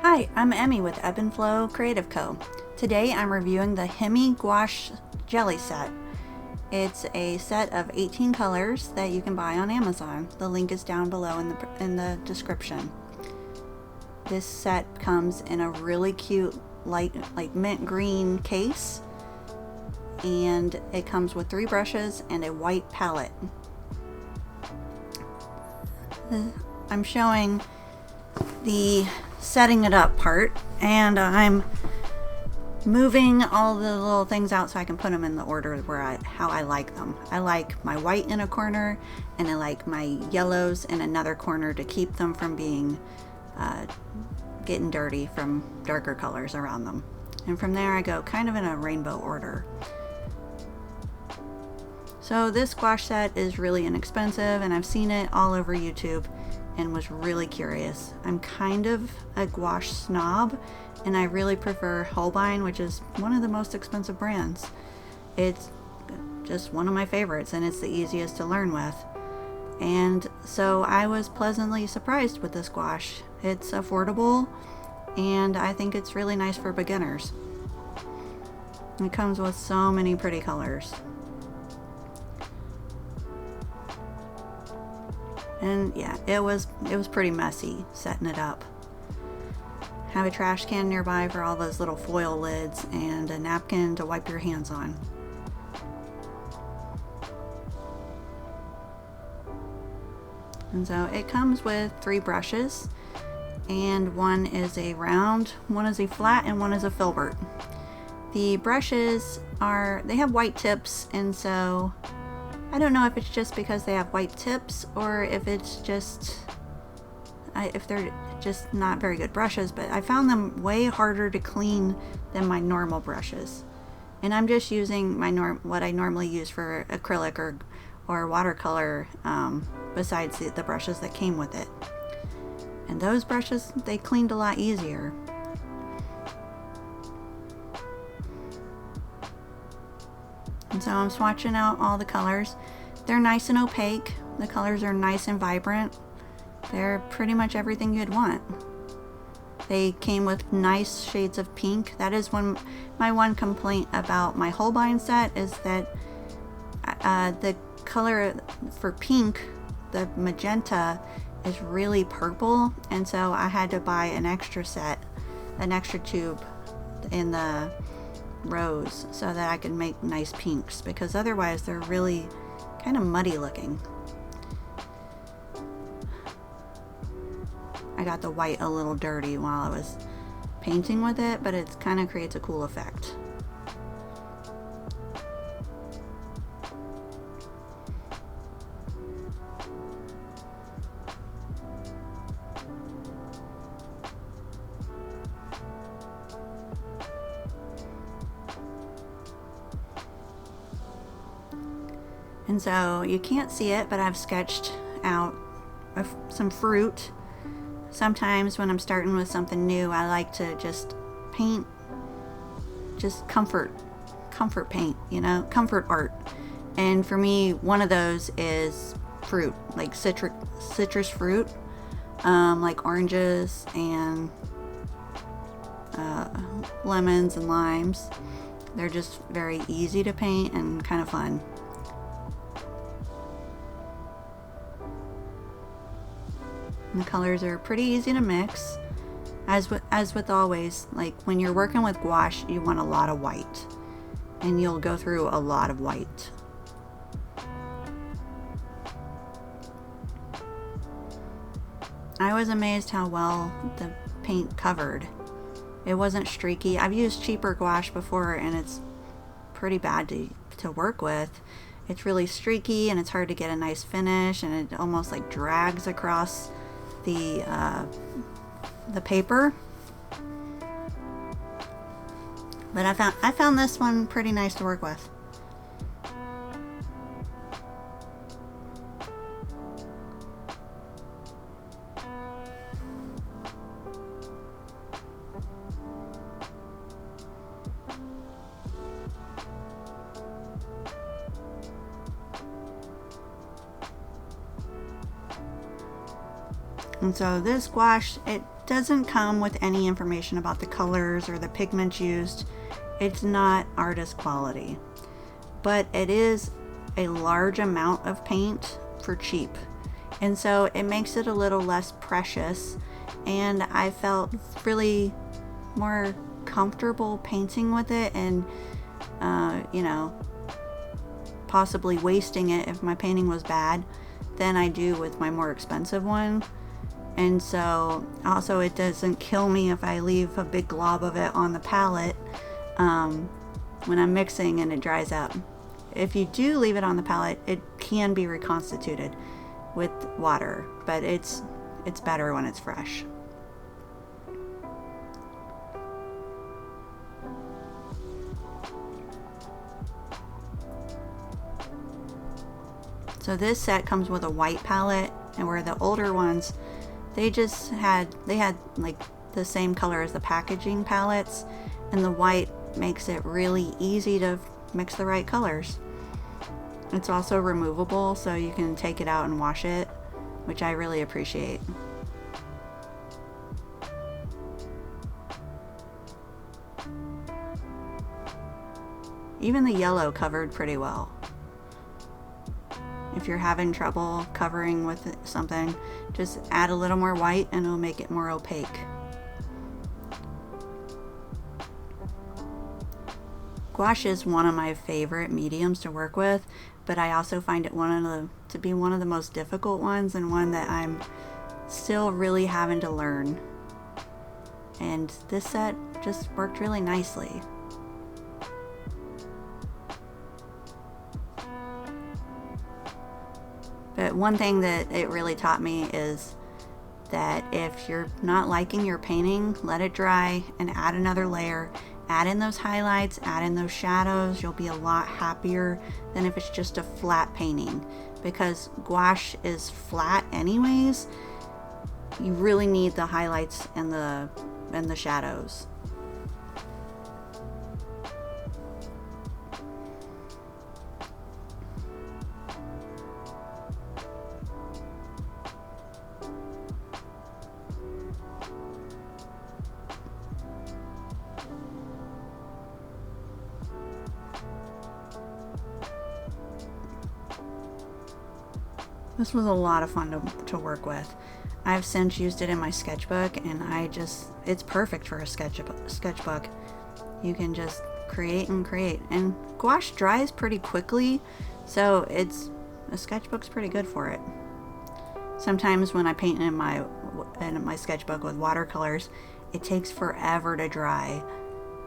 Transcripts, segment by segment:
Hi, I'm Emmy with Ebb and Flow Creative Co. Today I'm reviewing the Himi Gouache Jelly Set. It's a set of 18 colors that you can buy on Amazon. The link is down below in the description. This set comes in a really cute light, like mint green case, and it comes with 3 brushes and a white palette. I'm showing the setting it up part, and I'm moving all the little things out so I can put them in the order where how I like them. I like my white in a corner, and I like my yellows in another corner to keep them from being getting dirty from darker colors around them. And from there I go kind of in a rainbow order. So this gouache set is really inexpensive, and I've seen it all over YouTube and was really curious. I'm kind of a gouache snob, and I really prefer Holbein, which is one of the most expensive brands. It's just one of my favorites, and it's the easiest to learn with. And so I was pleasantly surprised with this gouache. It's affordable, and I think it's really nice for beginners. It comes with so many pretty colors. And yeah, it was pretty messy setting it up. Have a trash can nearby for all those little foil lids, and a napkin to wipe your hands on. And so it comes with 3 brushes, and one is a round, one is a flat, and one is a filbert. The brushes they have white tips, and so I don't know if it's just because they have white tips or if it's just if they're just not very good brushes, but I found them way harder to clean than my normal brushes. And I'm just using what I normally use for acrylic or watercolor, besides the brushes that came with it. And those brushes, they cleaned a lot easier. And so I'm swatching out all the colors. They're nice and opaque. The colors are nice and vibrant. They're pretty much everything you'd want. They came with nice shades of pink. That is my one complaint about my Holbein set, is that the color for pink, the magenta, is really purple, and so I had to buy an extra tube in the rose so that I could make nice pinks, because otherwise they're really kind of muddy looking. I got the white a little dirty while I was painting with it, but it kind of creates a cool effect. And so you can't see it, but I've sketched out some fruit. Sometimes when I'm starting with something new, I like to just paint, just comfort paint, comfort art. And for me, one of those is fruit, like citrus fruit, like oranges and lemons and limes. They're just very easy to paint and kind of fun. And the colors are pretty easy to mix. As with always, like when you're working with gouache, you want a lot of white, and you'll go through a lot of white. I was amazed how well the paint covered. It wasn't streaky. I've used cheaper gouache before, and it's pretty bad to work with. It's really streaky, and it's hard to get a nice finish, and it almost like drags across the paper. But I found this one pretty nice to work with. And so this gouache, doesn't come with any information about the colors or the pigments used. It's not artist quality, but it is a large amount of paint for cheap. And so it makes it a little less precious, and I felt really more comfortable painting with it and, you know, possibly wasting it if my painting was bad than I do with my more expensive one. And so also it doesn't kill me if I leave a big glob of it on the palette when I'm mixing and it dries up. If you do leave it on the palette, it can be reconstituted with water, but it's better when it's fresh. So this set comes with a white palette, and where the older ones, they had like the same color as the packaging palettes, and the white makes it really easy to mix the right colors. It's also removable, so you can take it out and wash it, which I really appreciate. Even the yellow covered pretty well. If you're having trouble covering with something, just add a little more white and it'll make it more opaque. Gouache is one of my favorite mediums to work with, but I also find it to be one of the most difficult ones, and one that I'm still really having to learn. And this set just worked really nicely. But one thing that it really taught me is that if you're not liking your painting, let it dry and add another layer. Add in those highlights, add in those shadows. You'll be a lot happier than if it's just a flat painting, because gouache is flat anyways. You really need the highlights and the shadows. This was a lot of fun to work with. I've since used it in my sketchbook, and it's perfect for a sketchbook. You can just create and create. And gouache dries pretty quickly, so a sketchbook's pretty good for it. Sometimes when I paint in my sketchbook with watercolors, it takes forever to dry,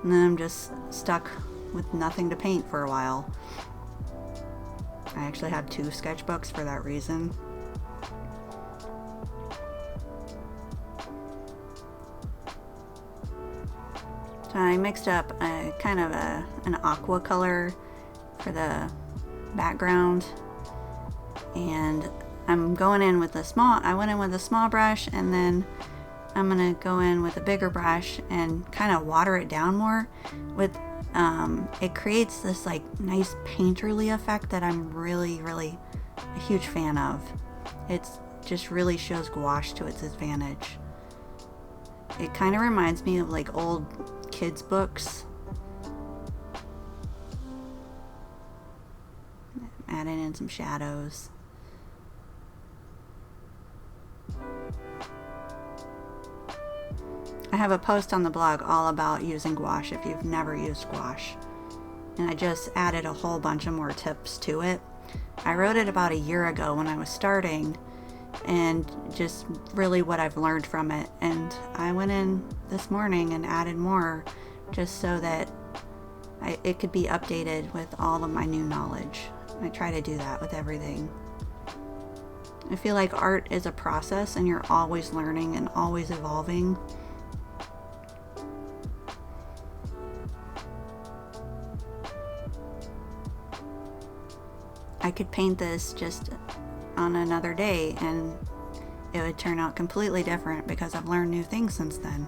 and then I'm just stuck with nothing to paint for a while. I actually have 2 sketchbooks for that reason. So I mixed up an aqua color for the background, and I'm going in with I went in with a small brush, and then I'm gonna go in with a bigger brush and kind of water it down more. It creates this like nice painterly effect that I'm really a huge fan of. It just really shows gouache to its advantage. It kind of reminds me of like old kids books. Adding in some shadows. I have a post on the blog all about using gouache if you've never used gouache. And I just added a whole bunch of more tips to it. I wrote it about a year ago when I was starting, and just really what I've learned from it. And I went in this morning and added more just so that it could be updated with all of my new knowledge. I try to do that with everything. I feel like art is a process, and you're always learning and always evolving. I could paint this just on another day and it would turn out completely different because I've learned new things since then.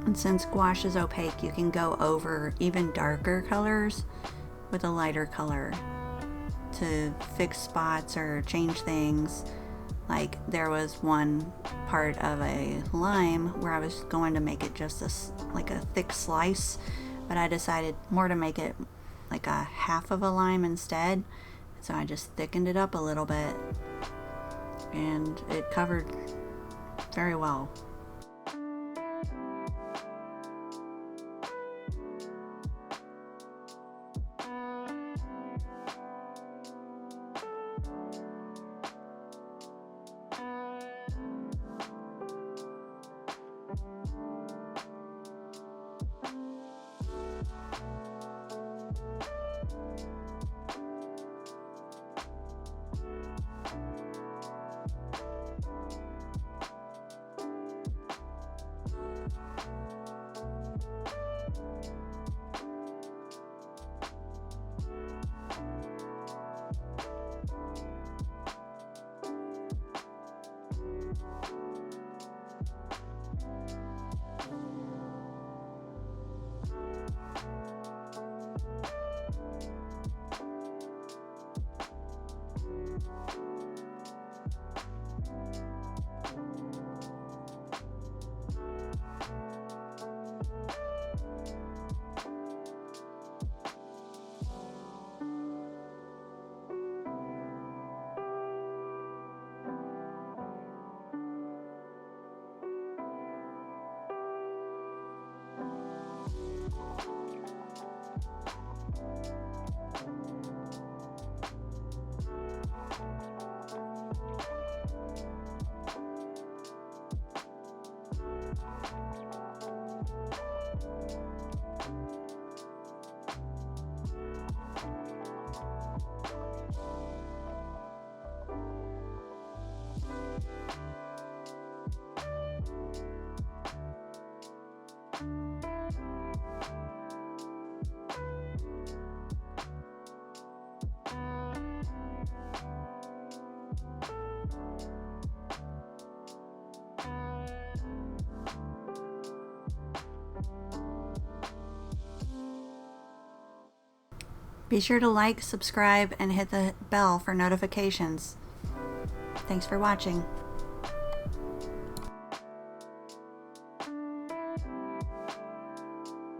And since gouache is opaque, you can go over even darker colors with a lighter color to fix spots or change things. Like there was one part of a lime where I was going to make it just like a thick slice, but I decided more to make it like a half of a lime instead. So I just thickened it up a little bit and it covered very well. Be sure to like, subscribe, and hit the bell for notifications. Thanks for watching.